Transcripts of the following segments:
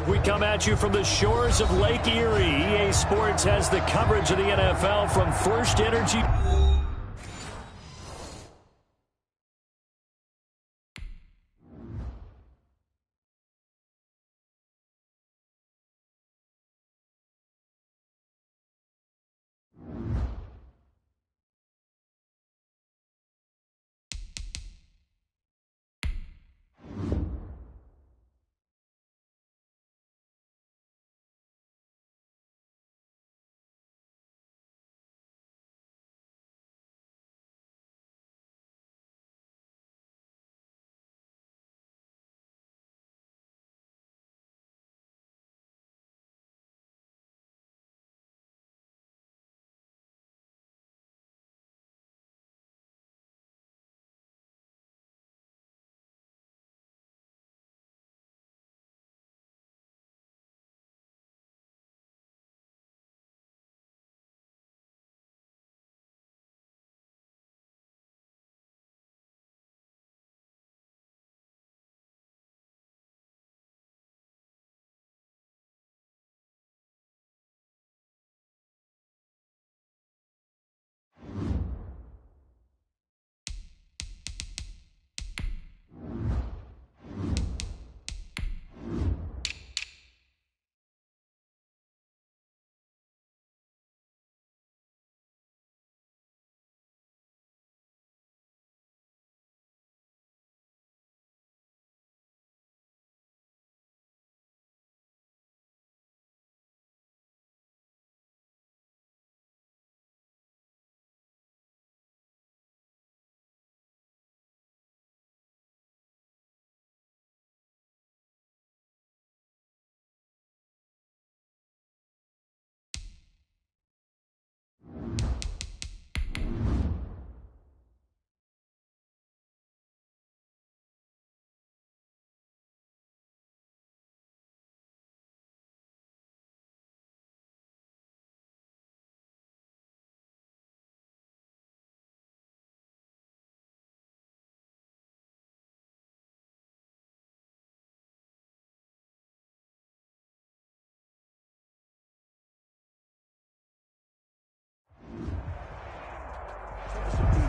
We come at you from the shores of Lake Erie. EA Sports has the coverage of the NFL from First Energy.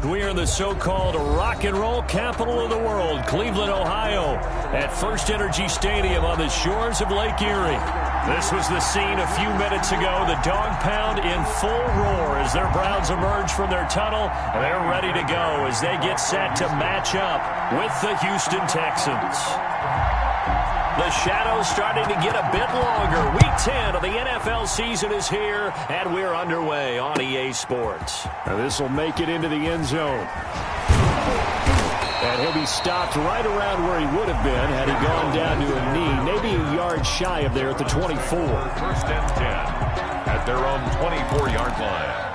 We are in the so-called rock and roll capital of the world, Cleveland, Ohio, at First Energy Stadium on the shores of Lake Erie. This was the scene a few minutes ago. The dog pound in full roar as their Browns emerge from their tunnel, and they're ready to go as they get set to match up with the Houston Texans. The shadow's starting to get a bit longer. Week 10 of the NFL season is here, and we're underway on EA Sports. Now this will make it into the end zone. And he'll be stopped right around where he would have been had he gone down to a knee, maybe a yard shy of there at the 24. 1st and 10 at their own 24-yard line.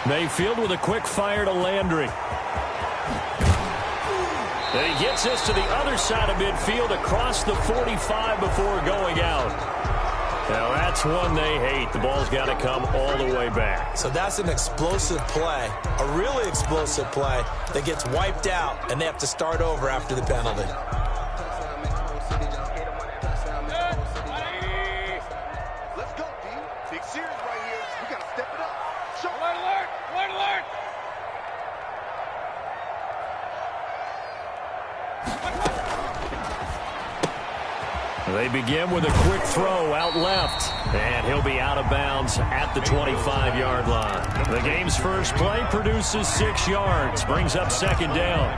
Mayfield with a quick fire to Landry. And he gets this to the other side of midfield across the 45 before going out. Now that's one they hate. The ball's got to come all the way back. So that's an explosive play, a really explosive play that gets wiped out, and they have to start over after the penalty. Let's go, D. Big series right here. We got to step it up. Show alert, alert, alert. They begin with a quick throw out left, and he'll be out of bounds at the 25-yard line. The game's first play produces 6 yards, brings up second down.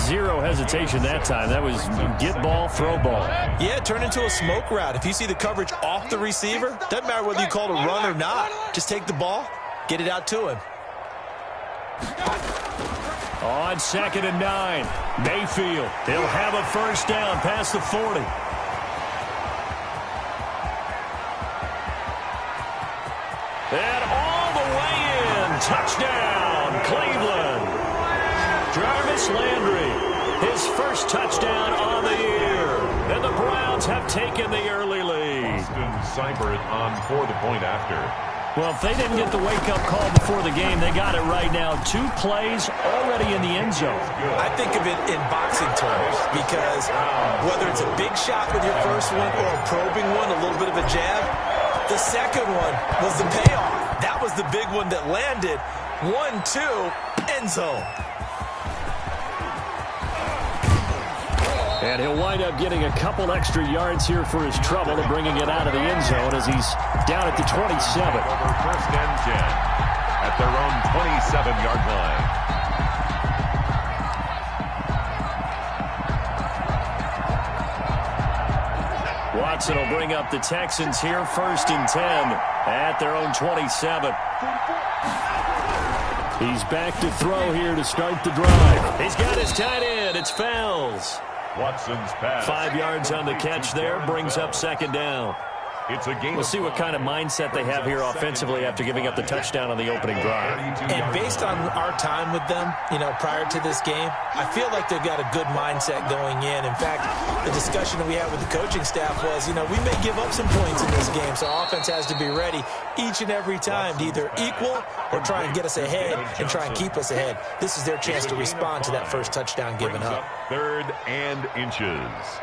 Zero hesitation that time. That was get ball, throw ball. Yeah, it turned into a smoke route. If you see the coverage off the receiver, doesn't matter whether you call it a run or not. Just take the ball, get it out to him. On 2nd and 9, Mayfield. He'll have a first down past the 40. And all the way in. Touchdown, Cleveland. Jarvis Landry, his first touchdown on the year. And the Browns have taken the early lead. Austin Seibert on for the point after. Well, if they didn't get the wake-up call before the game, they got it right now. 2 plays already in the end zone. I think of it in boxing terms because whether it's a big shot with your first one or a probing one, a little bit of a jab, the second one was the payoff. That was the big one that landed. 1-2, end zone. And he'll wind up getting a couple extra yards here for his trouble and bringing it out of the end zone as he's down at the 27. Over 1st and 10 at their own 27-yard line. Watson will bring up the Texans here, 1st and 10 at their own 27. He's back to throw here to start the drive. He's got his tight end. It's Fells. Watson's pass. 5 yards on the catch there, brings up 2nd down. It's a game. We'll see what kind of mindset they have here offensively after giving up the touchdown on the opening drive. And based on our time with them, prior to this game, I feel like they've got a good mindset going in. In fact, the discussion that we had with the coaching staff was, we may give up some points in this game, so our offense has to be ready each and every time to either equal or try and get us ahead and try and keep us ahead. This is their chance to respond to that first touchdown given up. 3rd and inches.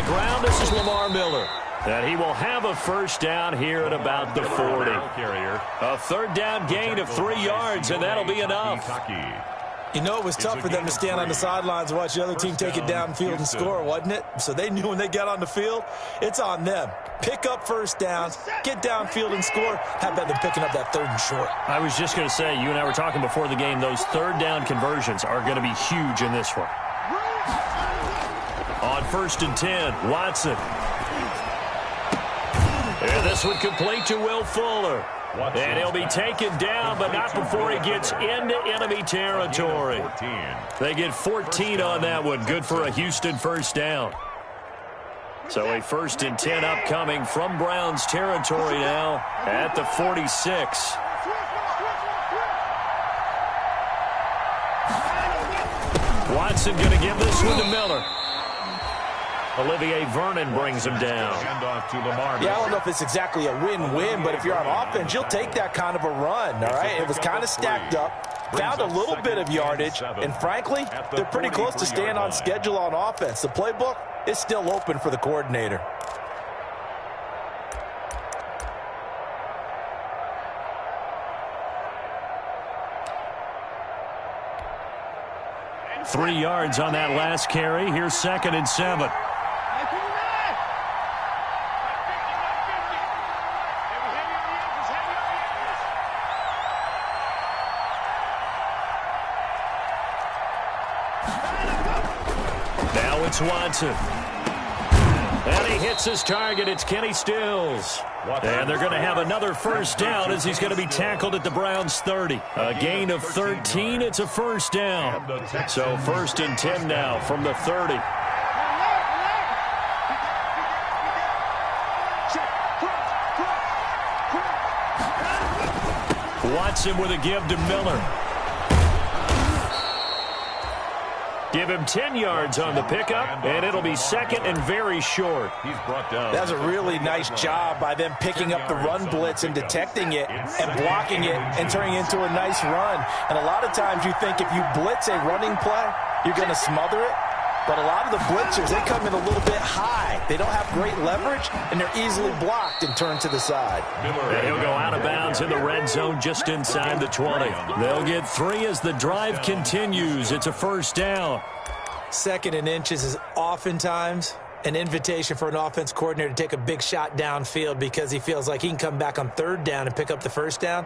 Ground, this is Lamar Miller. And he will have a first down here at about the 40. A 3rd down gain of 3 yards, and that'll be enough. It was tough for them to stand on the sidelines and watch the other team take it downfield and score, wasn't it? So they knew when they got on the field, it's on them. Pick up first downs, get downfield and score. How about them picking up that 3rd and short? I was just going to say, you and I were talking before the game, those 3rd down conversions are going to be huge in this one. On 1st and 10, Watson. And this one complete to Will Fuller. And he'll be taken down, but not before he gets into enemy territory. They get 14 on that one. Good for a Houston first down. So a 1st and 10 upcoming from Browns territory now at the 46. Watson going to give this one to Miller. Olivier Vernon brings him down. I don't know if it's exactly a win-win, but if you're on offense, you'll take that kind of a run, all right? It was kind of stacked up, found a little bit of yardage, and frankly, they're pretty close to staying on schedule on offense. The playbook is still open for the coordinator. Three yards on that last carry. Here's 2nd and 7. Now it's Watson. And he hits his target. It's Kenny Stills. And they're going to have another first down as he's going to be tackled at the Browns' 30. A gain of 13. It's a first down. So 1st and 10 now from the 30. Watson with a give to Miller. Give him 10 yards on the pickup, and it'll be 2nd and very short. That's a really nice job by them picking up the run blitz and detecting it and blocking it and turning it into a nice run. And a lot of times you think if you blitz a running play, you're going to smother it. But a lot of the blitzers, they come in a little bit high. They don't have great leverage, and they're easily blocked and turned to the side. And he'll go out of bounds in the red zone just inside the 20. They'll get 3 as the drive continues. It's a first down. 2nd and inches is oftentimes an invitation for an offense coordinator to take a big shot downfield because he feels like he can come back on 3rd down and pick up the first down.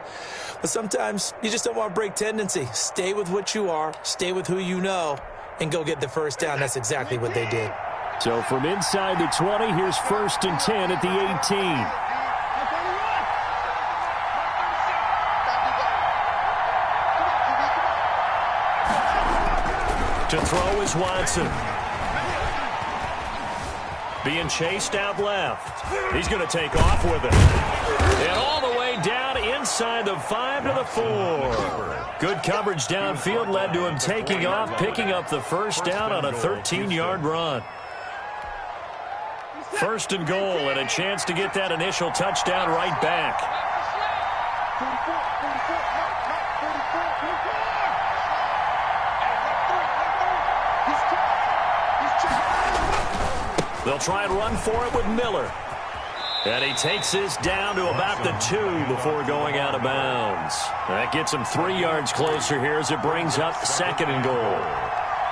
But sometimes you just don't want to break tendency. Stay with what you are. Stay with who you know. And go get the first down. That's exactly what they did. So from inside the 20, here's 1st and 10 at the 18. To throw is Watson. Being chased out left. He's going to take off with it. And all the way down inside the 5 to the 4. Good coverage downfield led to him taking off, picking up the first down on a 13-yard run. 1st and goal, and a chance to get that initial touchdown right back. They'll try and run for it with Miller. And he takes this down to about the 2 before going out of bounds. That gets him 3 yards closer here as it brings up 2nd and goal.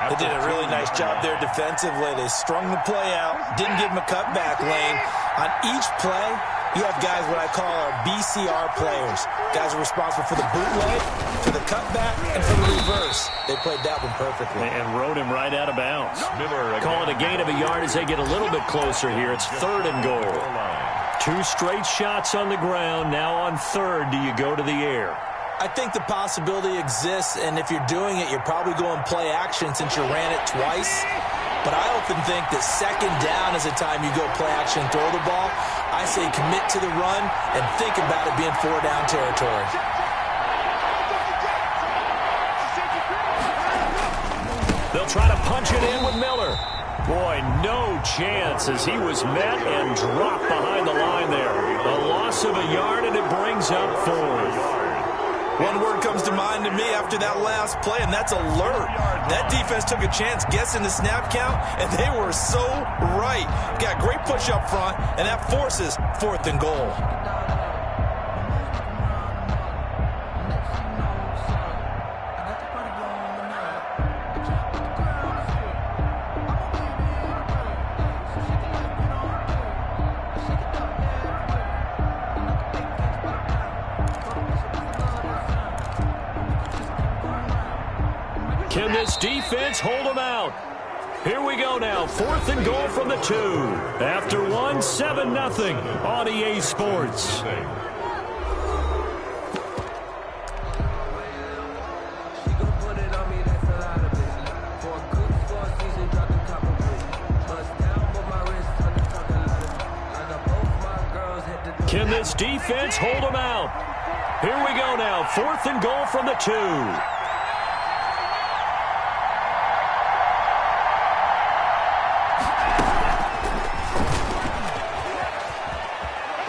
They did a really nice job there defensively. They strung the play out, didn't give him a cutback lane. On each play, you have guys what I call our BCR players. Guys are responsible for the bootleg, for the cutback, and for the reverse. They played that one perfectly. And rode him right out of bounds. Call it a gain of a yard as they get a little bit closer here. It's 3rd and goal. 2 straight shots on the ground. Now on 3rd, do you go to the air? I think the possibility exists, and if you're doing it, you're probably going play action since you ran it twice. But I often think that 2nd down is the time you go play action and throw the ball. I say commit to the run and think about it being 4-down territory. They'll try to punch it in with Miller. Boy, no chance as he was met and dropped behind the line there. A loss of a yard, and it brings up 4th. One word comes to mind to me after that last play, and that's alert. That defense took a chance guessing the snap count, and they were so right. Got great push up front, and that forces 4th and goal. Can this defense hold them out? Here we go now. 4th and goal from the 2. After 1, 7-0 on EA Sports. Can this defense hold them out? Here we go now. 4th and goal from the 2.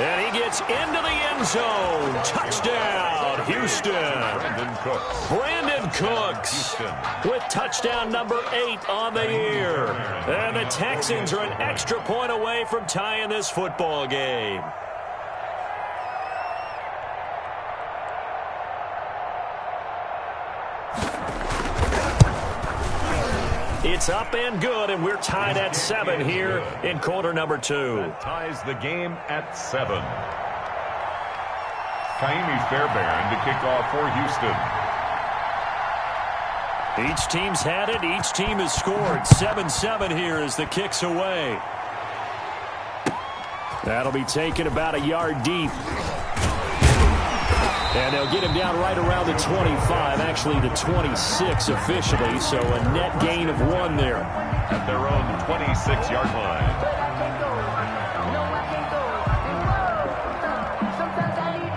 And he gets into the end zone. Touchdown, Houston. Brandon Cooks with touchdown number 8 on the year. And the Texans are an extra point away from tying this football game. It's up and good, and we're tied at 7 here in quarter number 2. That ties the game at 7. Kaimi Fairbairn to kick off for Houston. Each team's had it. Each team has scored. 7-7 here as the kick's away. That'll be taken about a yard deep. And they'll get him down right around the 25, actually the 26 officially, so a net gain of 1 there. At their own 26-yard line.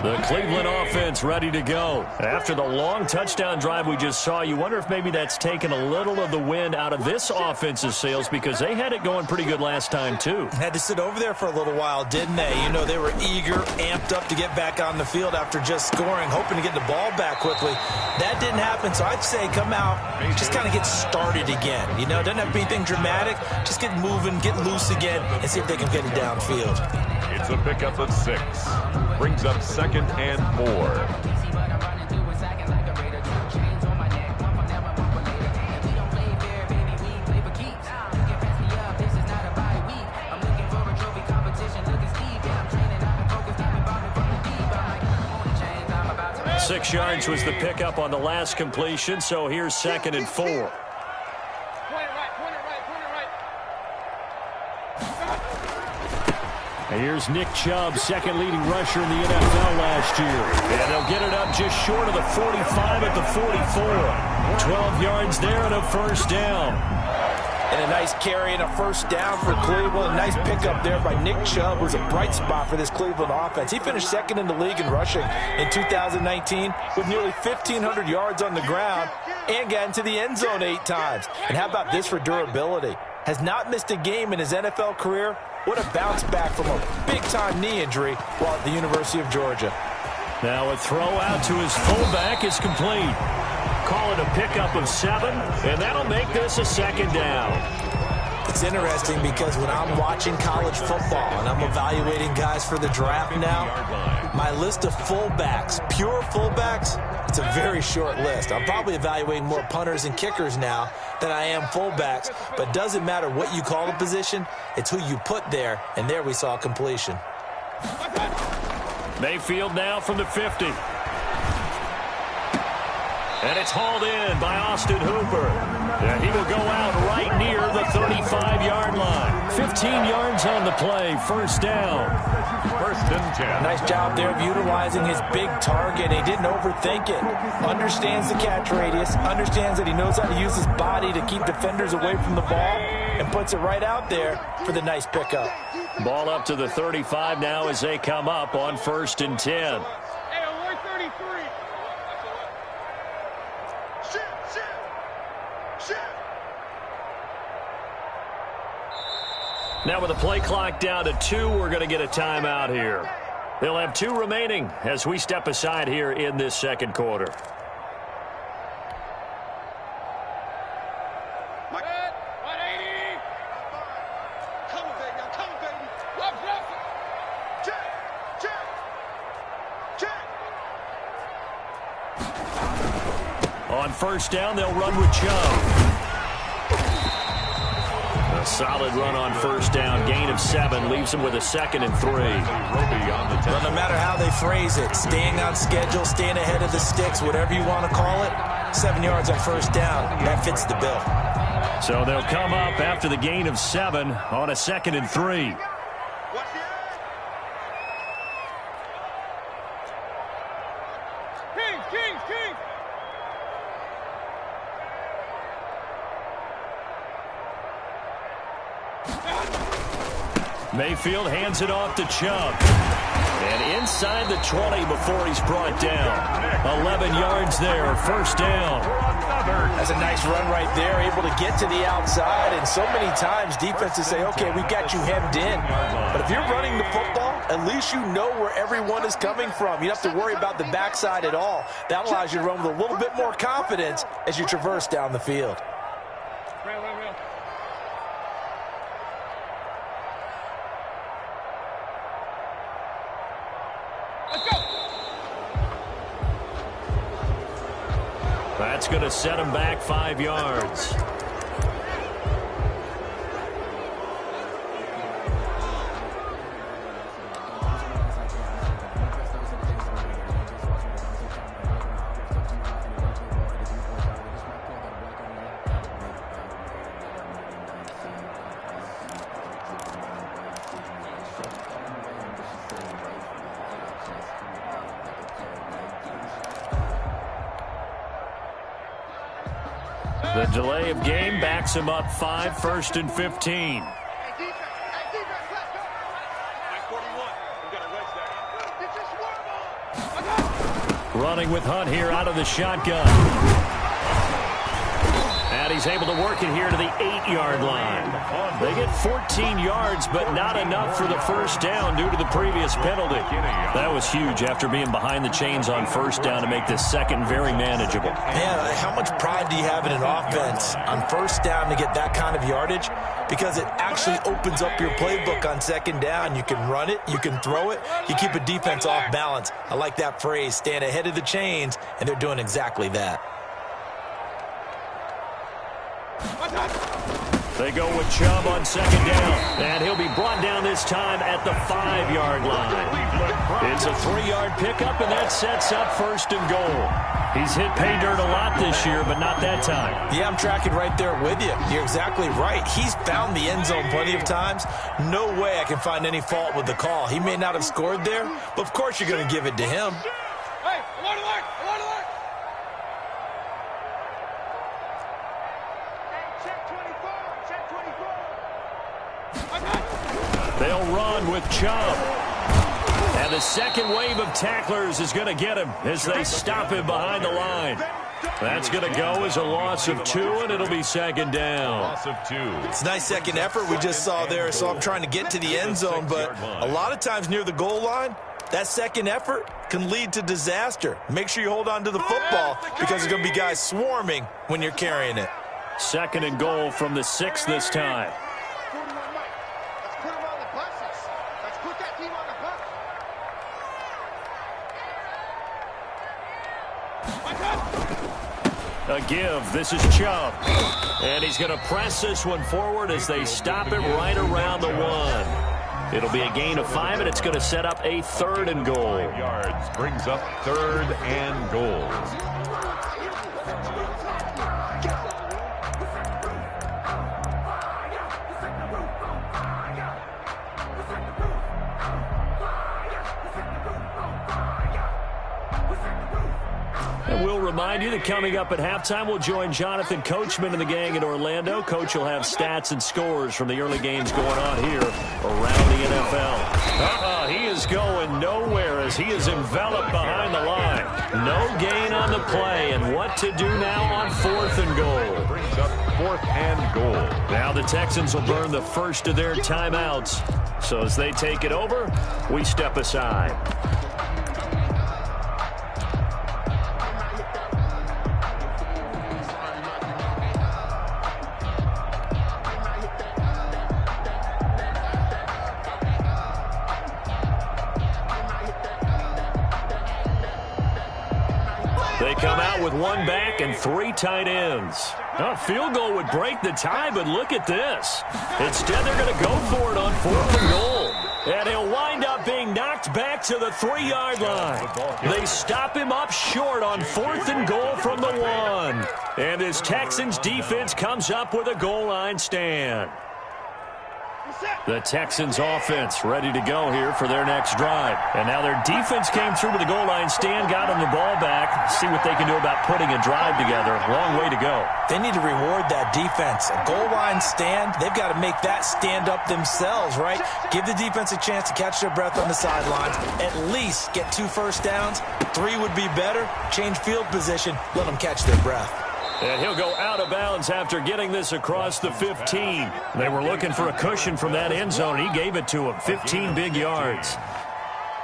The Cleveland offense ready to go. After the long touchdown drive we just saw, you wonder if maybe that's taken a little of the wind out of this offense's sails because they had it going pretty good last time, too. Had to sit over there for a little while, didn't they? You know, they were eager, amped up to get back on the field after just scoring, hoping to get the ball back quickly. That didn't happen, so I'd say come out, just kind of get started again. You know, it doesn't have to be anything dramatic. Just get moving, get loose again, and see if they can get it downfield. It's a pickup of 6. Brings up 2nd and 4. Six yards was the pickup on the last completion, so here's 2nd and 4. And here's Nick Chubb, second leading rusher in the NFL last year. And they'll get it up just short of the 45 at the 44. 12 yards there and a first down. And a nice carry and a first down for Cleveland. A nice pickup there by Nick Chubb, who's a bright spot for this Cleveland offense. He finished second in the league in rushing in 2019 with nearly 1,500 yards on the ground and got into the end zone 8 times. And how about this for durability? Has not missed a game in his NFL career. What a bounce back from a big-time knee injury while at the University of Georgia. Now a throw out to his fullback is complete. Call it a pickup of 7, and that'll make this a second down. It's interesting because when I'm watching college football and I'm evaluating guys for the draft now, my list of fullbacks, pure fullbacks, it's a very short list. I'm probably evaluating more punters and kickers now than I am fullbacks, but doesn't matter what you call the position, it's who you put there, and there we saw completion. Mayfield now from the 50. And it's hauled in by Austin Hooper. And he will go out right near the 35-yard line. 15 yards on the play, first down. 1st and 10. Nice job there of utilizing his big target. He didn't overthink it. Understands the catch radius. Understands that he knows how to use his body to keep defenders away from the ball. And puts it right out there for the nice pickup. Ball up to the 35 now as they come up on 1st and 10. Now with the play clock down to 2, we're going to get a timeout here. They'll have 2 remaining as we step aside here in this second quarter. On first down, they'll run with Chubb. A solid run on first down. Gain of 7 leaves them with a 2nd and 3. Well, no matter how they phrase it, staying on schedule, staying ahead of the sticks, whatever you want to call it, 7 yards on first down, that fits the bill. So they'll come up after the gain of 7 on a 2nd and 3. Mayfield hands it off to Chubb. And inside the 20 before he's brought down. 11 yards there, first down. That's a nice run right there, able to get to the outside. And so many times defenses say, okay, we've got you hemmed in. But if you're running the football, at least you know where everyone is coming from. You don't have to worry about the backside at all. That allows you to run with a little bit more confidence as you traverse down the field. That's going to set him back 5 yards. The delay of game backs him up 5, 1st and 15. Running with Hunt here out of the shotgun. And he's able to work it here to the 8-yard line. They get 14 yards, but not enough for the first down due to the previous penalty. That was huge after being behind the chains on first down to make this second very manageable. Man, how much pride do you have in an offense on first down to get that kind of yardage? Because it actually opens up your playbook on second down. You can run it, you can throw it, you keep a defense off balance. I like that phrase, stand ahead of the chains, and they're doing exactly that. They go with Chubb on second down, and he'll be brought down this time at the 5-yard line. It's a 3-yard pickup, and that sets up 1st and goal. He's hit pay dirt a lot this year, but not that time. Yeah, I'm tracking right there with you. You're exactly right. He's found the end zone plenty of times. No way I can find any fault with the call. He may not have scored there, but of course you're going to give it to him. Hey, alert, alert, alert, alert. Check 24, check 24. They'll run with Chubb. And the second wave of tacklers is going to get him as they stop him behind the line. That's going to go as a loss of 2, and it'll be second down. Loss of 2. It's a nice second effort we just saw there, so I'm trying to get to the end zone, but a lot of times near the goal line, that second effort can lead to disaster. Make sure you hold on to the football because there's going to be guys swarming when you're carrying it. Second and goal from the 6 this time. Let's put him on the buses. Let's put that team on the bus. A give. This is Chubb. And he's going to press this one forward as they stop him right around the 1. It'll be a gain of 5, and it's going to set up a 3rd and goal. 5 yards brings up 3rd and goal. And we'll remind you that coming up at halftime, we'll join Jonathan Coachman and the gang in Orlando. Coach will have stats and scores from the early games going on here around the NFL. He is going nowhere as he is enveloped behind the line. No gain on the play, and what to do now on 4th and goal. Brings up 4th and goal. Now the Texans will burn the first of their timeouts. So as they take it over, we step aside. They come out with 1 back and 3 tight ends. A field goal would break the tie, but look at this. Instead, they're going to go for it on 4th and goal. And he'll wind up being knocked back to the 3-yard line. They stop him up short on 4th and goal from the 1. And his Texans defense comes up with a goal line stand. The Texans offense ready to go here for their next drive. And now their defense came through with a goal line stand, got them the ball back. See what they can do about putting a drive together. Long way to go. They need to reward that defense. A goal line stand, they've got to make that stand up themselves, right? Give the defense a chance to catch their breath on the sidelines. At least get 2 first downs. 3 would be better. Change field position. Let them catch their breath. And he'll go out of bounds after getting this across the 15. They were looking for a cushion from that end zone. He gave it to him. 15 big yards.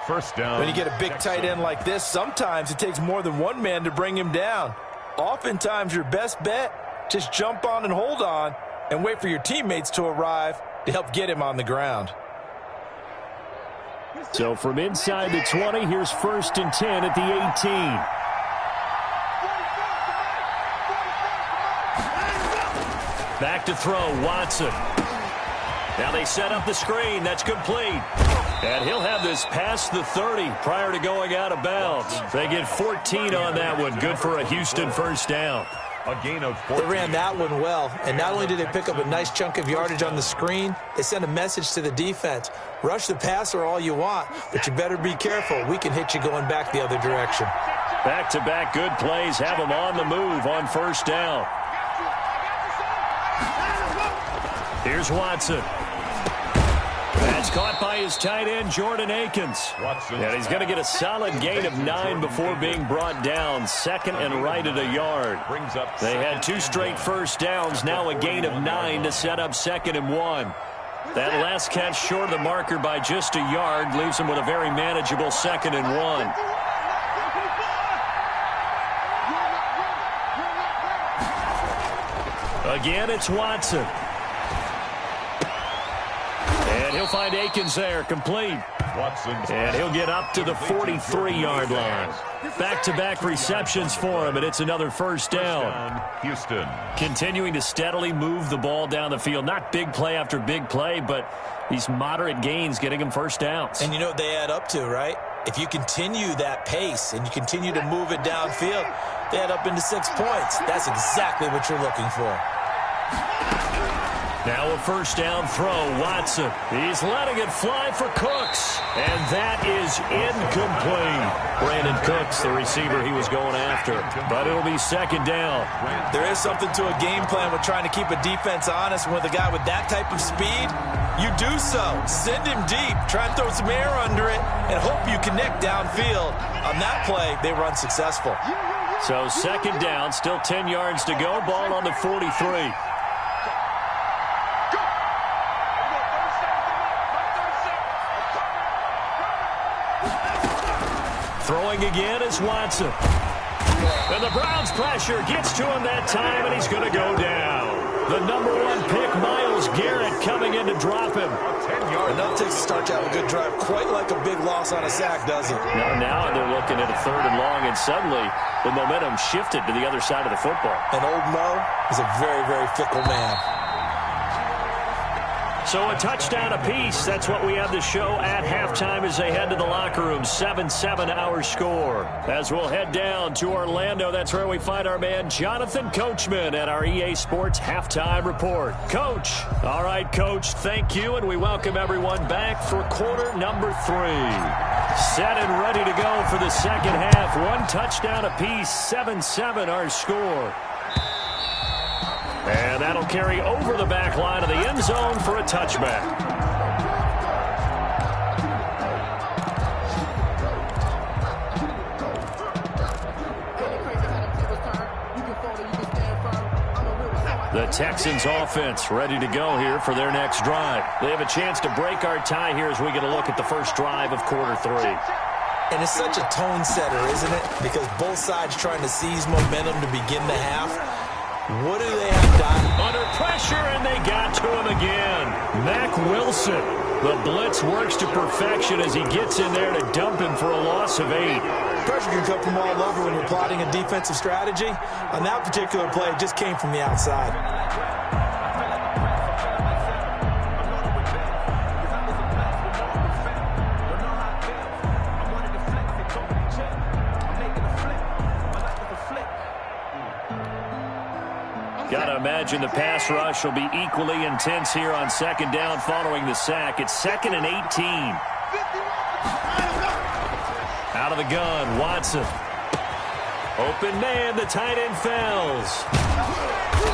First down. When you get a big tight end like this, sometimes it takes more than one man to bring him down. Oftentimes, your best bet, just jump on and hold on and wait for your teammates to arrive to help get him on the ground. So from inside the 20, here's 1st and 10 at the 18. Back to throw, Watson. Now they set up the screen. That's complete. And he'll have this past the 30 prior to going out of bounds. They get 14 on that one. Good for a Houston first down. A gain of 14. They ran that one well, and not only did they pick up a nice chunk of yardage on the screen, they sent a message to the defense. Rush the passer all you want, but you better be careful. We can hit you going back the other direction. Back-to-back good plays have them on the move on first down. Here's Watson. That's caught by his tight end, Jordan Akins. And he's going to get a solid gain of 9 before being brought down. 2nd and right at a yard. They had 2 straight first downs. Now a gain of 9 to set up 2nd and 1. That last catch short of the marker by just a yard leaves him with a very manageable 2nd and 1. Again, it's Watson. And he'll find Akins there, complete. And he'll get up to the 43-yard line. Back-to-back receptions for him, and it's another first down. Houston. Continuing to steadily move the ball down the field. Not big play after big play, but these moderate gains getting him first downs. And you know what they add up to, right? If you continue that pace and you continue to move it downfield, they add up into 6 points. That's exactly what you're looking for. Now a first down throw, Watson. He's letting it fly for Cooks. And that is incomplete. Brandon Cooks, the receiver he was going after. But it'll be second down. There is something to a game plan with trying to keep a defense honest. With a guy with that type of speed, you do so. Send him deep. Try and throw some air under it and hope you connect downfield. On that play, they were unsuccessful. So second down, still 10 yards to go. Ball on the 43. Throwing again is Watson. And the Browns pressure gets to him that time, and he's going to go down. The number 1 pick, Myles Garrett, coming in to drop him. Enough takes to start to have a good drive. Quite like a big loss on a sack, does it? Now they're looking at a 3rd and long, and suddenly the momentum shifted to the other side of the football. And old Mo is a very, very fickle man. So a touchdown apiece. That's what we have to show at halftime as they head to the locker room. 7-7 our score. As we'll head down to Orlando, that's where we find our man Jonathan Coachman at our EA Sports Halftime Report. Coach. All right, Coach, thank you, and we welcome everyone back for quarter number 3. Set and ready to go for the second half. 1 touchdown apiece. 7-7 our score. And that'll carry over the back line of the end zone for a touchback. The Texans offense ready to go here for their next drive. They have a chance to break our tie here as we get a look at the first drive of quarter 3. And it's such a tone setter, isn't it? Because both sides trying to seize momentum to begin the half. What do they have done? Under pressure, and they got to him again. Mack Wilson. The blitz works to perfection as he gets in there to dump him for a loss of 8. Pressure can come from all over when you're plotting a defensive strategy. On that particular play, it just came from the outside. Got to imagine the pass rush will be equally intense here on second down following the sack. It's 2nd and 18. Out of the gun, Watson. Open man, the tight end fells.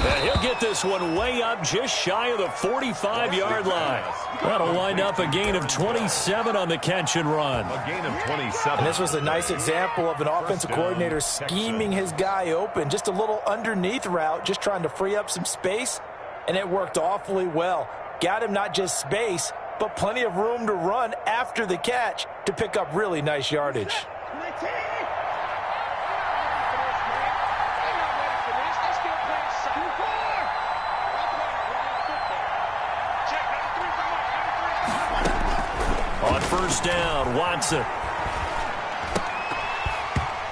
And he'll get this one way up just shy of the 45-yard line. That'll wind up a gain of 27 on the catch and run. A gain of 27. And this was a nice example of an offensive coordinator scheming his guy open. Just a little underneath route, just trying to free up some space, and it worked awfully well. Got him not just space, but plenty of room to run after the catch to pick up really nice yardage. On first down, Watson.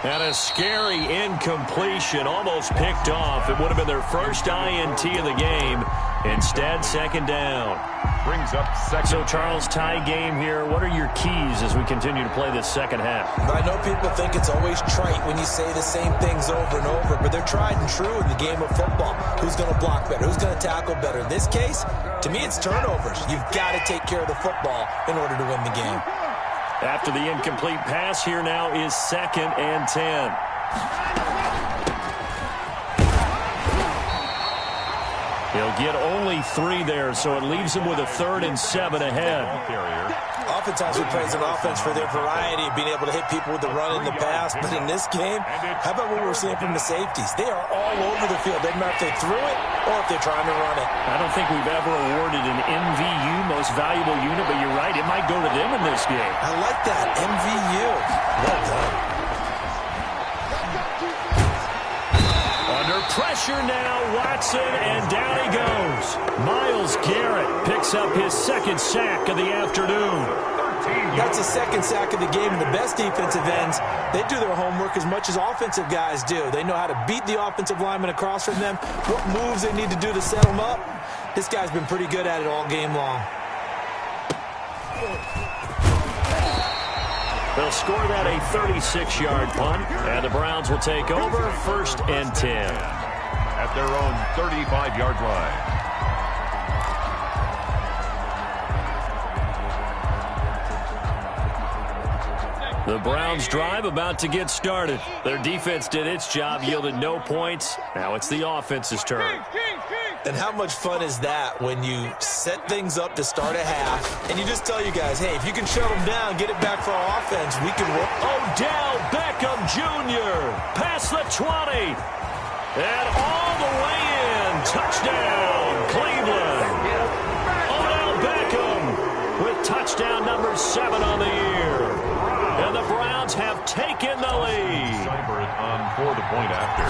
And a scary incompletion, almost picked off. It would have been their first INT of the game. Instead, second down. Brings up second. So, Charles, tie game here. What are your keys as we continue to play this second half? I know people think it's always trite when you say the same things over and over, but they're tried and true in the game of football. Who's going to block better? Who's going to tackle better? In this case, to me, it's turnovers. You've got to take care of the football in order to win the game. After the incomplete pass, here now is 2nd and 10. He'll get only 3 there, so it leaves him with a 3rd and 7 ahead. Oftentimes we praise an offense for their variety of being able to hit people with the run in the pass, but in this game, how about what we're seeing from the safeties? They are all over the field. Doesn't matter if they threw it or if they're trying to run it. I don't think we've ever awarded an MVU, most valuable unit, but you're right, it might go to them in this game. I like that, MVU. Well done. Under pressure now, Watson, and down he goes. Myles Garrett picks up his 2nd sack of the afternoon. That's the second sack of the game, and the best defensive ends, they do their homework as much as offensive guys do. They know how to beat the offensive lineman across from them, what moves they need to do to set them up. This guy's been pretty good at it all game long. They'll score that a 36-yard punt, and the Browns will take over 1st and 10. At their own 35-yard line. The Browns drive about to get started. Their defense did its job, yielded no points. Now it's the offense's turn. And how much fun is that when you set things up to start a half, and you just tell you guys, hey, if you can shut them down, get it back for our offense, we can work. Odell Beckham Jr. past the 20. And all the way in. Touchdown, Cleveland. Odell Beckham with touchdown number 7 on the year. And the Browns have taken the lead. Cyber it on for the point after.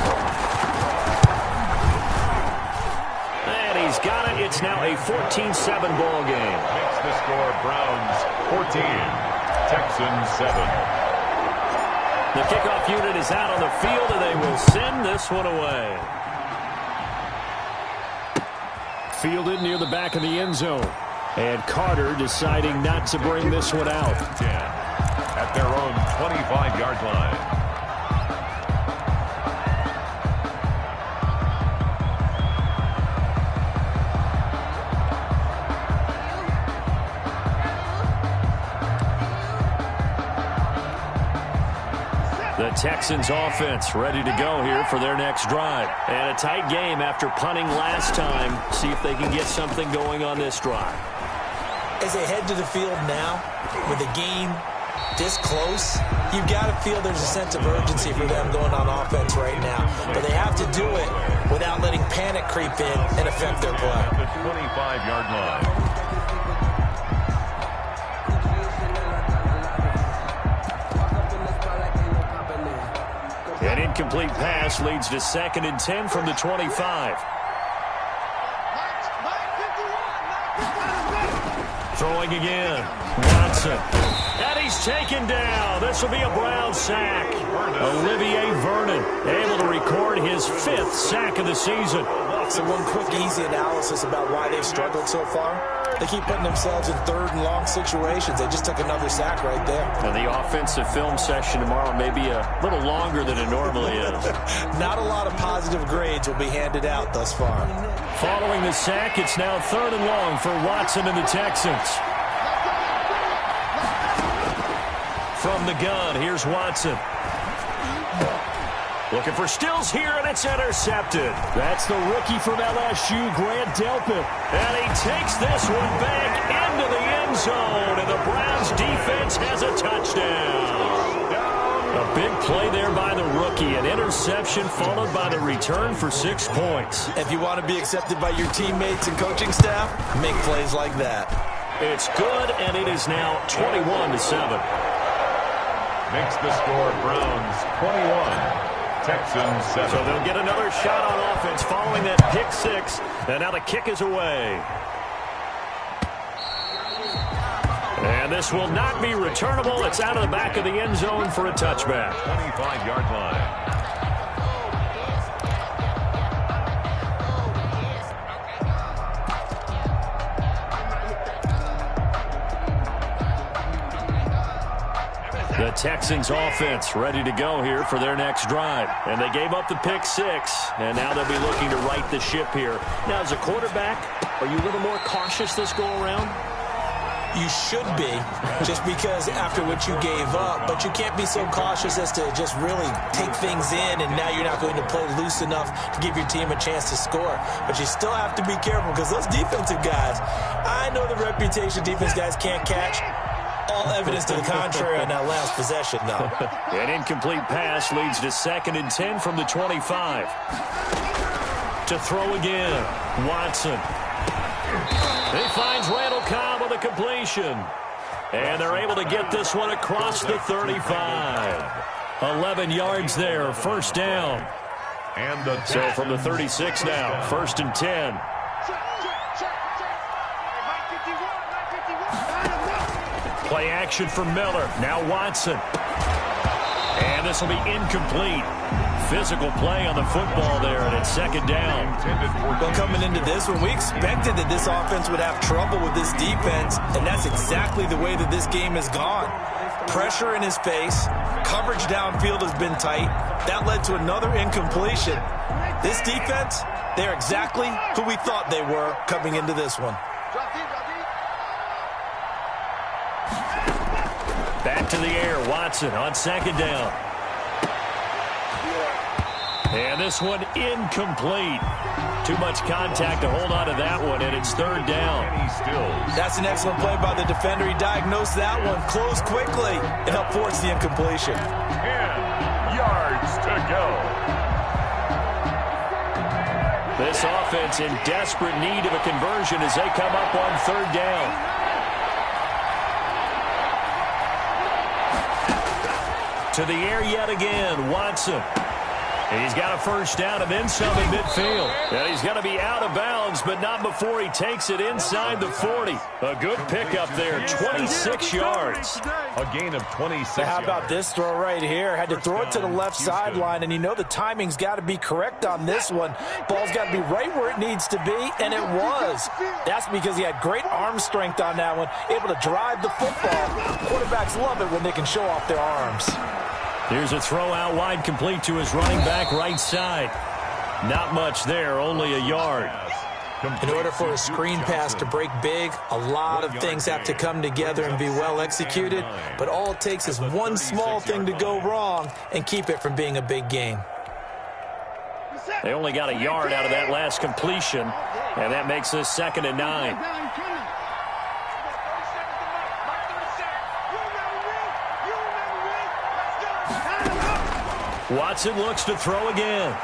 And he's got it. It's now a 14-7 ball game. Makes the score Browns 14, Texans 7. The kickoff unit is out on the field, and they will send this one away. Fielded near the back of the end zone. And Carter deciding not to bring this one out. 10 at their own 25-yard line. The Texans offense ready to go here for their next drive. And a tight game after punting last time. See if they can get something going on this drive. As they head to the field now, with the game this close, you've got to feel there's a sense of urgency for them going on offense right now. But they have to do it without letting panic creep in and affect their play. At the 25-yard line. An incomplete pass leads to 2nd and 10 from the 25. Throwing again. Watson. And he's taken down. This will be a Brown sack. Olivier Vernon able to record his 5th sack of the season. So one quick, easy analysis about why they've struggled so far. They keep putting themselves in 3rd and long situations. They just took another sack right there. And the offensive film session tomorrow may be a little longer than it normally is. Not a lot of positive grades will be handed out thus far. Following the sack, it's now 3rd and long for Watson and the Texans. From the gun, here's Watson. Looking for Stills here, and it's intercepted. That's the rookie from LSU, Grant Delpit. And he takes this one back into the end zone, and the Browns defense has a touchdown. A big play there by the rookie. An interception followed by the return for 6 points. If you want to be accepted by your teammates and coaching staff, make plays like that. It's good, and it is now 21-7. Makes the score Browns 21. Texans 7. So they'll get another shot on offense following that pick 6. And now the kick is away. And this will not be returnable. It's out of the back of the end zone for a touchback. 25-yard line. The Texans offense ready to go here for their next drive. And they gave up the pick 6, and now they'll be looking to right the ship here. Now, as a quarterback, are you a little more cautious this go-around? You should be, just because after what you gave up, but you can't be so cautious as to just really take things in, and now you're not going to play loose enough to give your team a chance to score. But you still have to be careful, because those defensive guys, I know the reputation defense guys can't catch. All evidence to the contrary on that last possession, though. An incomplete pass leads to 2nd and 10 from the 25. To throw again, Watson. He finds Randall Cobb with a completion. And they're able to get this one across the 35. 11 yards there, 1st down. And so from the 36 now, 1st and 10. Play action for Miller. Now Watson. And this will be incomplete. Physical play on the football there, and it's second down. Well, coming into this one, we expected that this offense would have trouble with this defense, and that's exactly the way that this game has gone. Pressure in his face. Coverage downfield has been tight. That led to another incompletion. This defense, they're exactly who we thought they were coming into this one. Back to the air, Watson on second down. And this one incomplete. Too much contact to hold on to that one, and it's third down. That's an excellent play by the defender. He diagnosed that one, closed quickly, and helped force the incompletion. 10 yards to go. This offense in desperate need of a conversion as they come up on third down. To the air yet again, Watson. He's got a first down and then some in midfield. And he's going to be out of bounds, but not before he takes it inside the 40. A good pickup there, 26 yards. A gain of 26 How about this throw right here? Had to throw it to the left sideline, and you know the timing's got to be correct on this one. Ball's got to be right where it needs to be, and it was. That's because he had great arm strength on that one, able to drive the football. Quarterbacks love it when they can show off their arms. Here's a throw out wide, complete to his running back right side. Not much there, only a yard. In order for a screen pass to break big, a lot of things have to come together and be well executed, but all it takes is one small thing to go wrong and keep it from being a big game. They only got a yard out of that last completion, and that makes this 2nd and 9. Watson looks to throw again.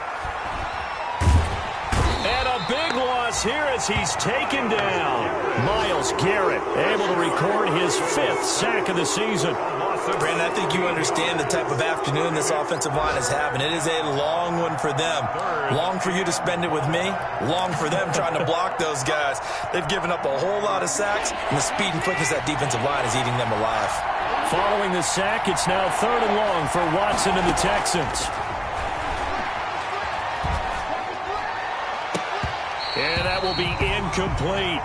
And a big loss here as he's taken down. Myles Garrett able to record his 5th sack of the season. Brandon, I think you understand the type of afternoon this offensive line is having. It is a long one for them. Long for you to spend it with me. Long for them trying to block those guys. They've given up a whole lot of sacks, and the speed and quickness of that defensive line is eating them alive. Following the sack, it's now 3rd and long for Watson and the Texans. And that will be incomplete.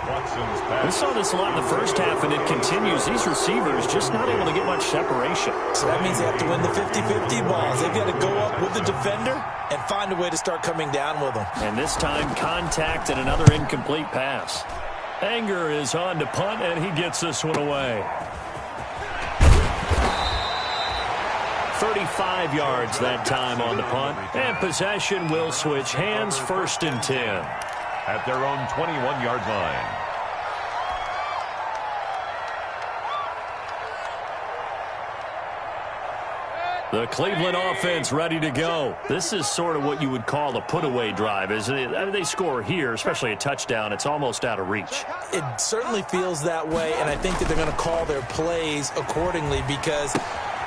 We saw this a lot in the first half, and it continues. These receivers just not able to get much separation. So that means they have to win the 50-50 balls. They've got to go up with the defender and find a way to start coming down with them. And this time, contact and another incomplete pass. Anger is on to punt, and he gets this one away. 35 yards that time on the punt. And possession will switch hands, 1st and 10. At their own 21-yard line. The Cleveland offense ready to go. This is sort of what you would call a put-away drive, isn't it? I mean, they score here, especially a touchdown. It's almost out of reach. It certainly feels that way, and I think that they're going to call their plays accordingly because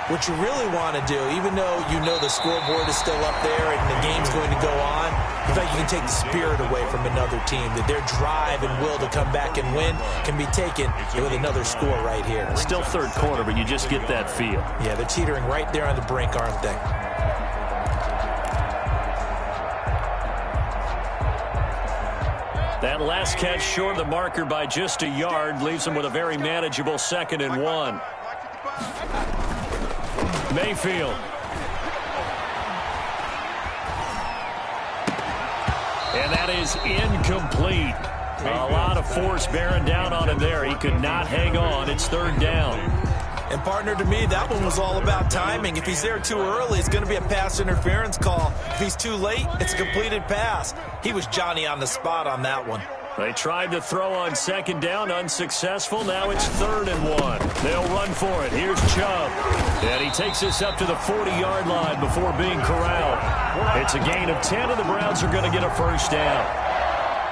what you really want to do, even though you know the scoreboard is still up there and the game's going to go on, in fact, you can take the spirit away from another team, that their drive and will to come back and win can be taken with another score right here. Still 3rd quarter, but you just get that feel. Yeah, they're teetering right there on the brink, aren't they? That last catch short of the marker by just a yard leaves them with a very manageable 2nd and 1. Mayfield. And that is incomplete. A lot of force bearing down on him there. He could not hang on. It's 3rd down. And, partner, to me, that one was all about timing. If he's there too early, it's going to be a pass interference call. If he's too late, it's a completed pass. He was Johnny on the spot on that one. They tried to throw on 2nd down, unsuccessful. Now it's 3rd and 1. They'll run for it. Here's Chubb. And he takes this up to the 40-yard line before being corralled. It's a gain of 10, and the Browns are going to get a first down.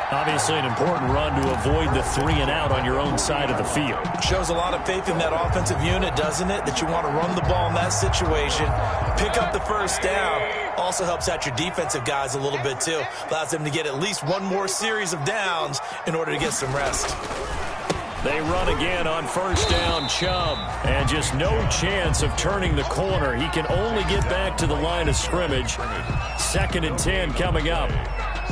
Obviously an important run to avoid the 3-and-out on your own side of the field. Shows a lot of faith in that offensive unit, doesn't it? That you want to run the ball in that situation. Pick up the first down. Also helps out your defensive guys a little bit, too. Allows them to get at least one more series of downs in order to get some rest. They run again on first down, Chubb. And just no chance of turning the corner. He can only get back to the line of scrimmage. 2nd and 10 coming up.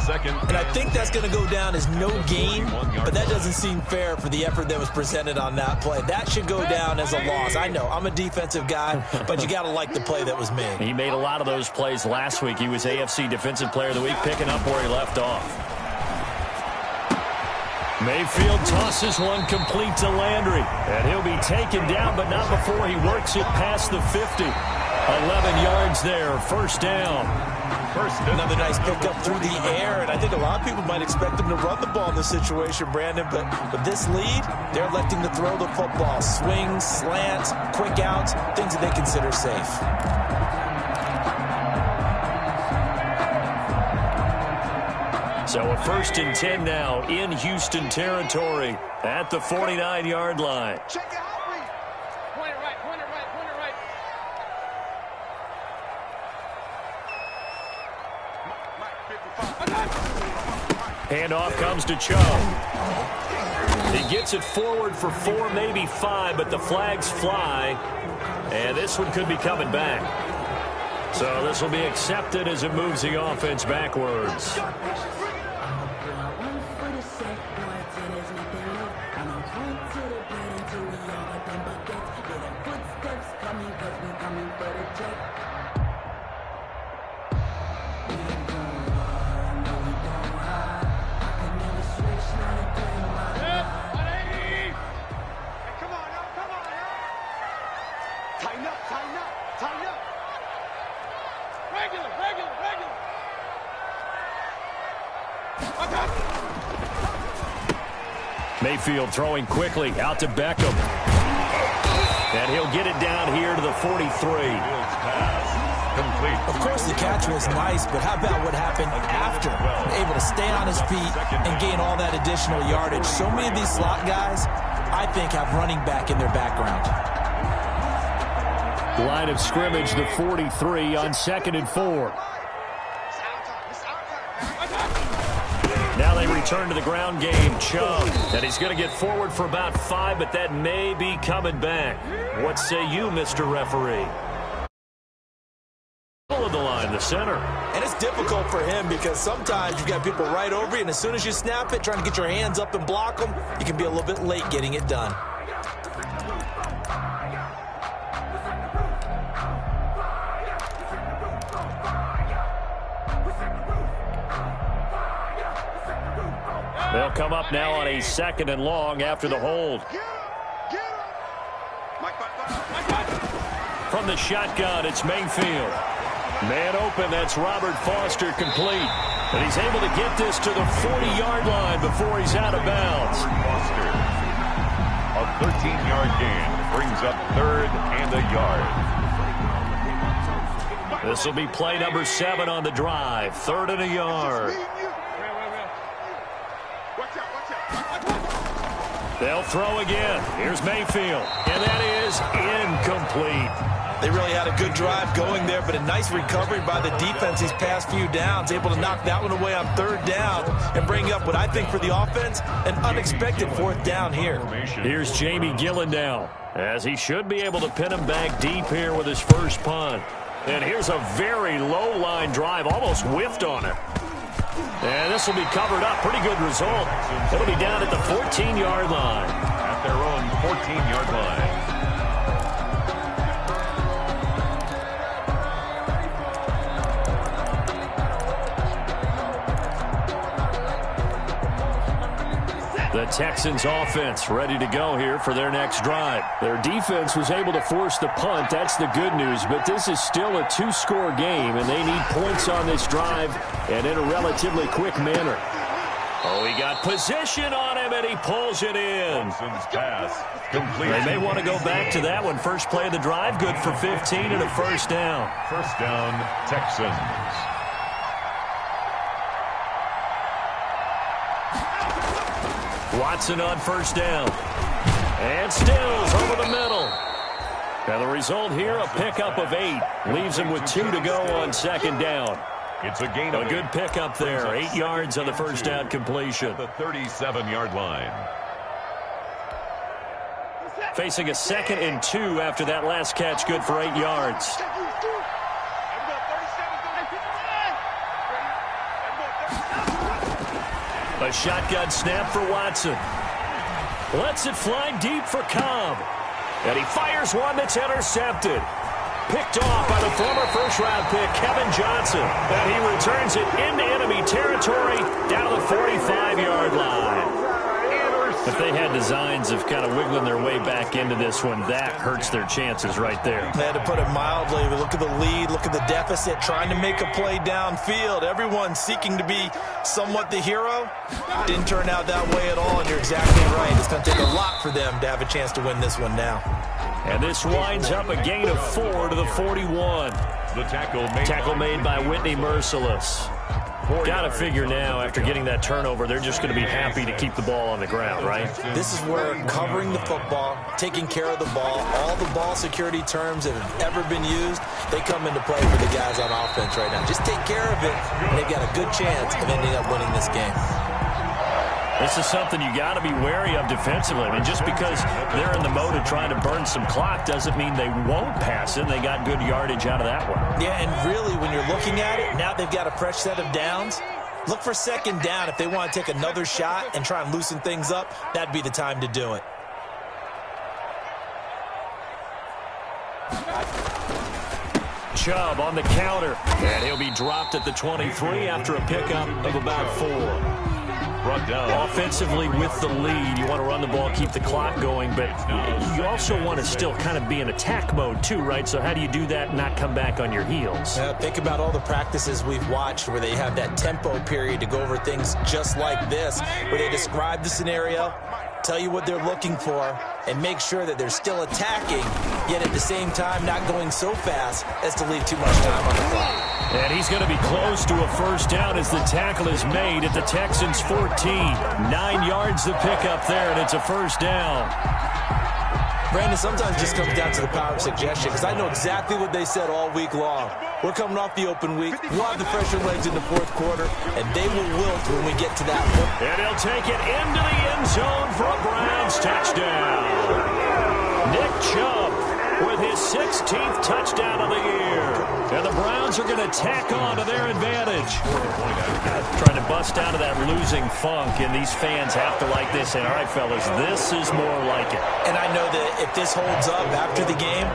And I think that's going to go down as no gain, but that doesn't seem fair for the effort that was presented on that play. That should go down as a loss. I know, I'm a defensive guy, but you got to like the play that was made. He made a lot of those plays last week. He was AFC Defensive Player of the Week, picking up where he left off. Mayfield tosses one complete to Landry, and he'll be taken down, but not before he works it past the 50. 11 yards there, first down. Another nice pickup through the air, and I think a lot of people might expect him to run the ball in this situation, Brandon, but with this lead, they're electing to throw the football. Swings, slants, quick outs, things that they consider safe. So a 1st and 10 now in Houston territory at the 49-yard line. Check it out. Point it right, point it right, point it right. Handoff comes to Chubb. He gets it forward for 4, maybe 5, but the flags fly. And this one could be coming back. So this will be accepted as it moves the offense backwards. Mayfield throwing quickly out to Beckham. And he'll get it down here to the 43. Of course, the catch was nice, but how about what happened after? Able to stay on his feet and gain all that additional yardage. So many of these slot guys, I think, have running back in their background. Line of scrimmage, the 43 on 2nd and 4. Now they return to the ground game. Chubb, and he's going to get forward for about 5, but that may be coming back. What say you, Mr. Referee? Of the line, the center. And it's difficult for him because sometimes you've got people right over you, and as soon as you snap it, trying to get your hands up and block them, you can be a little bit late getting it done. They'll come up now on a 2nd and long after the hold. From the shotgun, it's Mayfield. Man open, that's Robert Foster complete. And he's able to get this to the 40-yard line before he's out of bounds. Foster, a 13-yard gain, brings up 3rd and a yard. This will be play number 7 on the drive. 3rd and a yard. They'll throw again. Here's Mayfield. And that is incomplete. They really had a good drive going there, but a nice recovery by the defense these past few downs, able to knock that one away on 3rd down and bring up what I think for the offense, an unexpected 4th down here. Here's Jamie Gillen now, as he should be able to pin him back deep here with his first punt. And here's a very low-line drive, almost whiffed on it. And this will be covered up. Pretty good result. It'll be down at the 14-yard line. At their own 14-yard line. The Texans offense ready to go here for their next drive. Their defense was able to force the punt. That's the good news, but this is still a 2-score game, and they need points on this drive and in a relatively quick manner. Oh, he got position on him, and he pulls it in. Pass complete. They may want to go back to that one. First play of the drive, good for 15 and a first down. First down, Texans. Watson on first down. And Stills over the middle. Now the result here, a pickup of 8. Leaves him with 2 to go on 2nd down. It's a gain of a good pickup there. 8 yards on the first down completion. The 37-yard line. Facing a 2nd and 2 after that last catch, good for 8 yards. A shotgun snap for Watson. Lets it fly deep for Cobb. And he fires one that's intercepted. Picked off by the former first-round pick, Kevin Johnson. And he returns it into enemy territory down to the 45-yard line. If they had designs of kind of wiggling their way back into this one, that hurts their chances right there. They had to put it mildly. Look at the lead, look at the deficit, trying to make a play downfield. Everyone seeking to be somewhat the hero. Didn't turn out that way at all, and you're exactly right. It's going to take a lot for them to have a chance to win this one now. And this winds up a gain of 4 to the 41. The tackle made by Whitney Merciless. Got to figure now, after getting that turnover, they're just going to be happy to keep the ball on the ground, right? This is where covering the football, taking care of the ball, all the ball security terms that have ever been used, they come into play for the guys on offense right now. Just take care of it, and they've got a good chance of ending up winning this game. This is something you got to be wary of defensively. I mean, just because they're in the mode of trying to burn some clock doesn't mean they won't pass it. They got good yardage out of that one. Yeah, and really, when you're looking at it, now they've got a fresh set of downs. Look for 2nd down. If they want to take another shot and try and loosen things up, that'd be the time to do it. Chubb on the counter, and he'll be dropped at the 23 after a pickup of about 4. brought down. Offensively with the lead, you want to run the ball, keep the clock going, but you also want to still kind of be in attack mode too, right? So how do you do that and not come back on your heels? Think about all the practices we've watched where they have that tempo period to go over things just like this, where they describe the scenario, tell you what they're looking for, and make sure that they're still attacking, yet at the same time not going so fast as to leave too much time on the clock. And he's going to be close to a first down as the tackle is made at the Texans' 14. 9 yards the pickup there, and it's a first down. Brandon, sometimes it just comes down to the power of suggestion, because I know exactly what they said all week long. We're coming off the open week. We'll have the fresher legs in the fourth quarter, and they will wilt when we get to that point. And he'll take it into the end zone for a Browns touchdown. Nick Chubb with his 16th touchdown of the year. And the Browns are going to tack on to their advantage. Trying to bust out of that losing funk, and these fans have to like this. And all right, fellas, this is more like it. And I know that if this holds up after the game,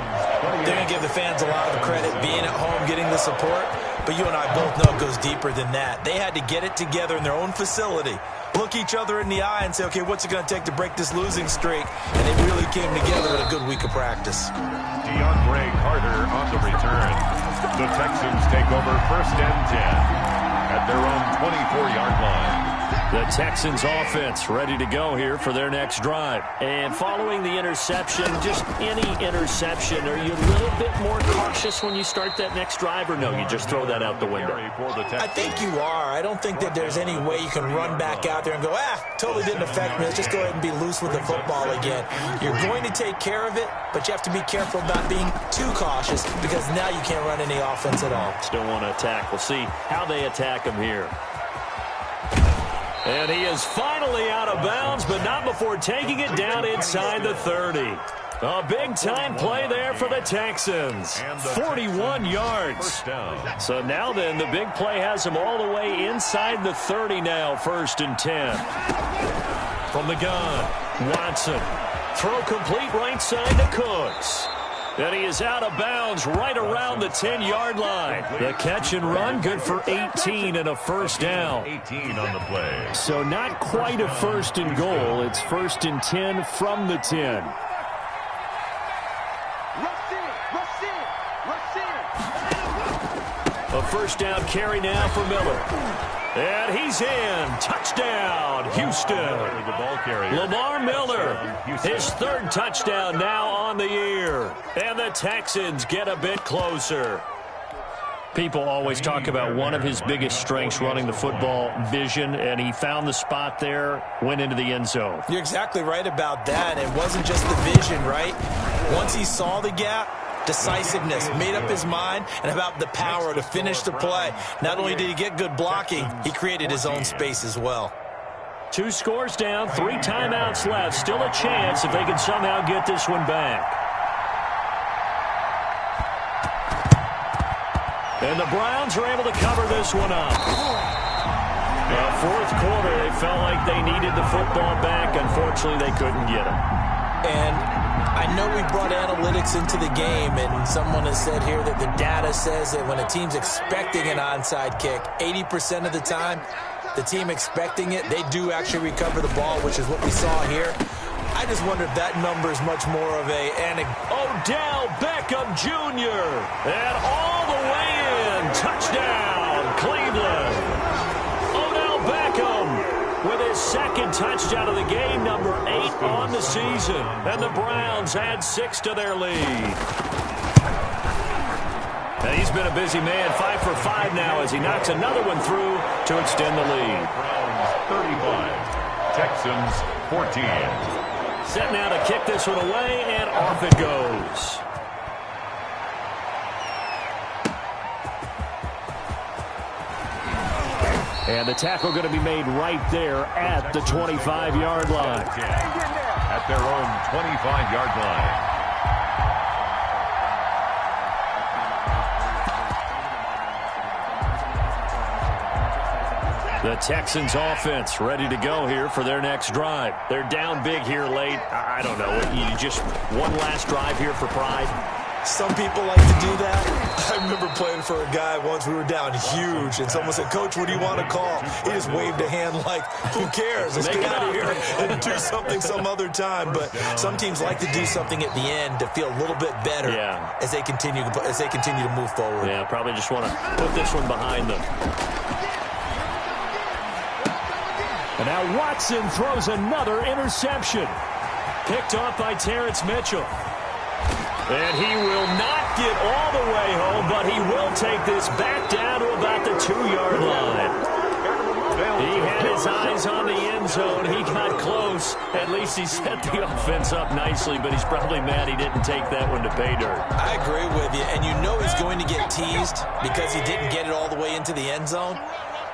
they're going to give the fans a lot of credit being at home, getting the support. But you and I both know it goes deeper than that. They had to get it together in their own facility, look each other in the eye and say, okay, what's it going to take to break this losing streak? And they really came together with a good week of practice. DeAndre Carter on the return. The Texans take over 1st and 10 at their own 24-yard line. The Texans offense ready to go here for their next drive. And following the interception, just any interception, are you a little bit more cautious when you start that next drive, or no, you just throw that out the window? I think you are. I don't think that there's any way you can run back out there and go, totally didn't affect me. Let's just go ahead and be loose with the football again. You're going to take care of it, but you have to be careful about being too cautious, because now you can't run any offense at all. Still want to attack. We'll see how they attack him here. And he is finally out of bounds, but not before taking it down inside the 30. A big-time play there for the Texans. 41 yards. So now then, the big play has him all the way inside the 30 now, 1st and 10. From the gun, Watson. Throw complete right side to Cooks. And he is out of bounds right around the 10-yard line. The catch and run, good for 18 and a first down. 18 on the play. So not quite a 1st and goal. It's 1st and 10 from the 10. A first down carry now for Miller. And he's in. Touchdown, Houston. The ball carrier. Lamar Miller, his 3rd touchdown now on the year. And the Texans get a bit closer. People always talk about one of his biggest strengths, running the football, vision, and he found the spot there, went into the end zone. You're exactly right about that. It wasn't just the vision, right? Once he saw the gap, decisiveness, made up his mind, and about the power to finish the play. Not only did he get good blocking, he created his own space as well. 2 scores down, 3 timeouts left. Still a chance if they can somehow get this one back. And the Browns are able to cover this one up. Fourth quarter, they felt like they needed the football back. Unfortunately, they couldn't get it. And I know we brought analytics into the game, and someone has said here that the data says that when a team's expecting an onside kick, 80% of the time, the team expecting it, they do actually recover the ball, which is what we saw here. I just wonder if that number is much more of a... Odell Beckham Jr. And all the way in. Touchdown, Cleveland. Odell Beckham with his second touchdown of the game, number 8 on the season. And the Browns add 6 to their lead. And he's been a busy man, 5 for 5 now as he knocks another one through to extend the lead. Browns 35, Texans 14. Set now to kick this one away, and off it goes. And the tackle going to be made right there at the 25-yard line. At their own 25-yard line. The Texans offense ready to go here for their next drive. They're down big here late. I don't know. You just one last drive here for pride. Some people like to do that. I remember playing for a guy once. We were down huge, and someone said, "Coach, what do you want to call?" He just waved a hand like, "Who cares? Let's get out of here and do something some other time." But some teams like to do something at the end to feel a little bit better as they continue to move forward. Yeah, probably just want to put this one behind them. And now Watson throws another interception. Picked off by Terrence Mitchell. And he will not get all the way home, but he will take this back down to about the 2-yard line. He had his eyes on the end zone. He got close. At least he set the offense up nicely, but he's probably mad he didn't take that one to pay dirt. I agree with you, and you know he's going to get teased because he didn't get it all the way into the end zone.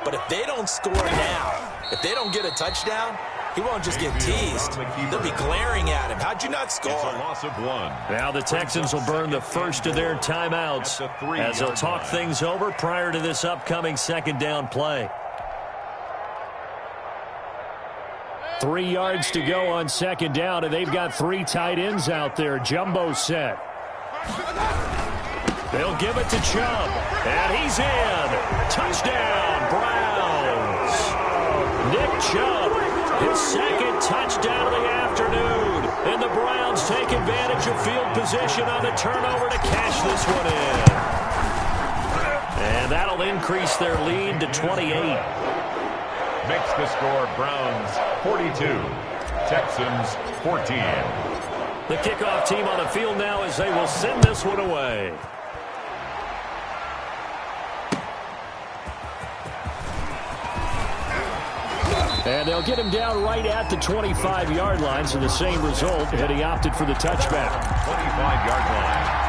But if they don't score now, if they don't get a touchdown, he won't just get teased. They'll be glaring at him. How'd you not score? It's a loss of 1. Now the Texans will burn the first of their timeouts as they'll talk things over prior to this upcoming second down play. 3 yards to go on second down, and they've got 3 tight ends out there. Jumbo set. They'll give it to Chubb, and he's in. Touchdown, Browns. Nick Chubb, his second touchdown of the afternoon. And the Browns take advantage of field position on the turnover to cash this one in. And that'll increase their lead to 28. Makes the score Browns 42, Texans 14. The kickoff team on the field now as they will send this one away. And they'll get him down right at the 25-yard line, so the same result, and he opted for the touchback. 25-yard line.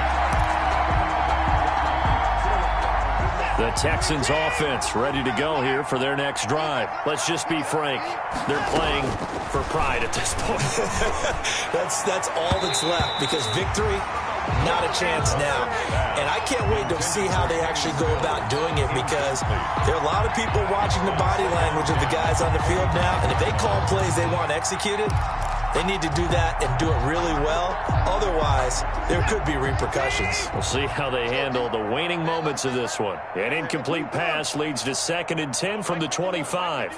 The Texans offense ready to go here for their next drive. Let's just be frank. They're playing for pride at this point. That's all that's left because victory, not a chance now. And I can't wait to see how they actually go about doing it because there are a lot of people watching the body language of the guys on the field now. And if they call plays they want executed, they need to do that and do it really well. Otherwise, there could be repercussions. We'll see how they handle the waning moments of this one. An incomplete pass leads to 2nd and 10 from the 25.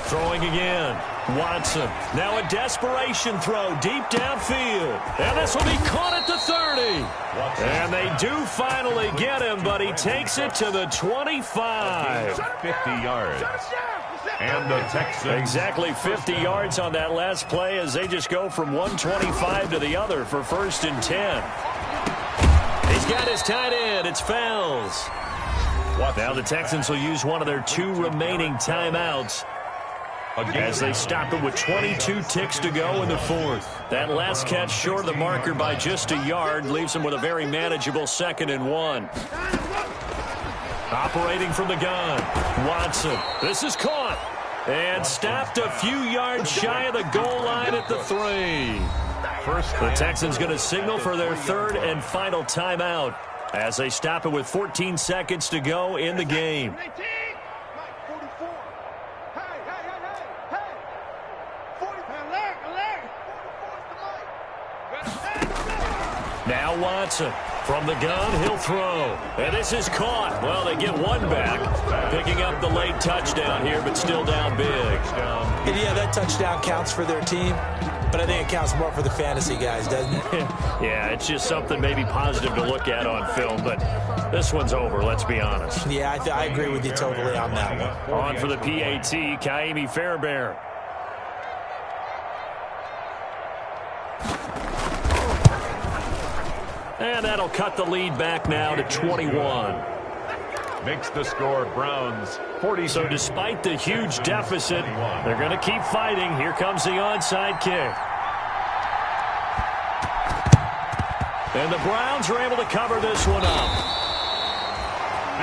Throwing again. Watson. Now a desperation throw deep downfield. And this will be caught at the 30. And they do finally get him, but he takes it to the 25. 50 yards. And the Texans. Exactly 50 yards on that last play as they just go from 125 to the other for 1st and 10. He's got his tight end. It's Fells. Now the Texans will use one of their 2 remaining timeouts as they stop it with 22 ticks to go in the 4th. That last catch short of the marker by just a yard leaves them with a very manageable 2nd and 1. Operating from the gun, Watson. This is caught. And stopped a few yards shy of the goal line at the 3. The Texans going to signal for their third and final timeout as they stop it with 14 seconds to go in the game. Now Watson. From the gun, he'll throw. And this is caught. Well, they get one back. Picking up the late touchdown here, but still down big. And yeah, that touchdown counts for their team, but I think it counts more for the fantasy guys, doesn't it? Yeah, it's just something maybe positive to look at on film, but this one's over, let's be honest. Yeah, I agree with you totally on that one. On for the PAT, Kaimi Fairbairn. And that'll cut the lead back now to 21. Makes the score Browns 40. So despite the huge deficit, they're going to keep fighting. Here comes the onside kick. And the Browns are able to cover this one up.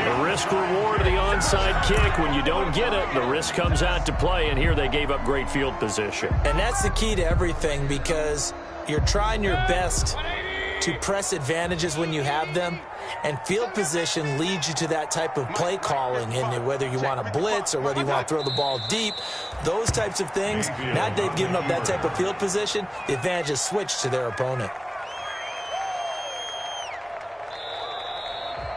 The risk reward of the onside kick. When you don't get it, the risk comes out to play, and here they gave up great field position. And that's the key to everything, because you're trying your best to press advantages when you have them, and field position leads you to that type of play calling, and whether you want to blitz or whether you want to throw the ball deep, those types of things. Now they've given up that type of field position, the advantage is switched to their opponent.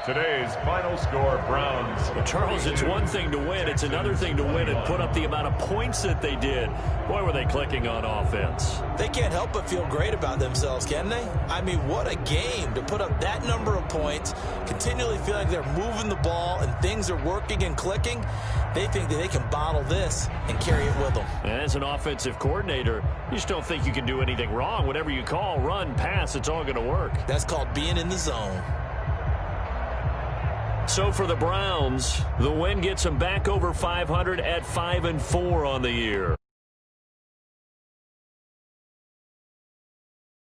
Today's final score, Browns. Well, Charles, it's one thing to win. It's another thing to win and put up the amount of points that they did. Boy, were they clicking on offense. They can't help but feel great about themselves, can they? I mean, what a game to put up that number of points, continually feel like they're moving the ball and things are working and clicking. They think that they can bottle this and carry it with them. And as an offensive coordinator, you just don't think you can do anything wrong. Whatever you call, run, pass, it's all going to work. That's called being in the zone. So for the Browns, the win gets them back over 500 at 5-4 on the year.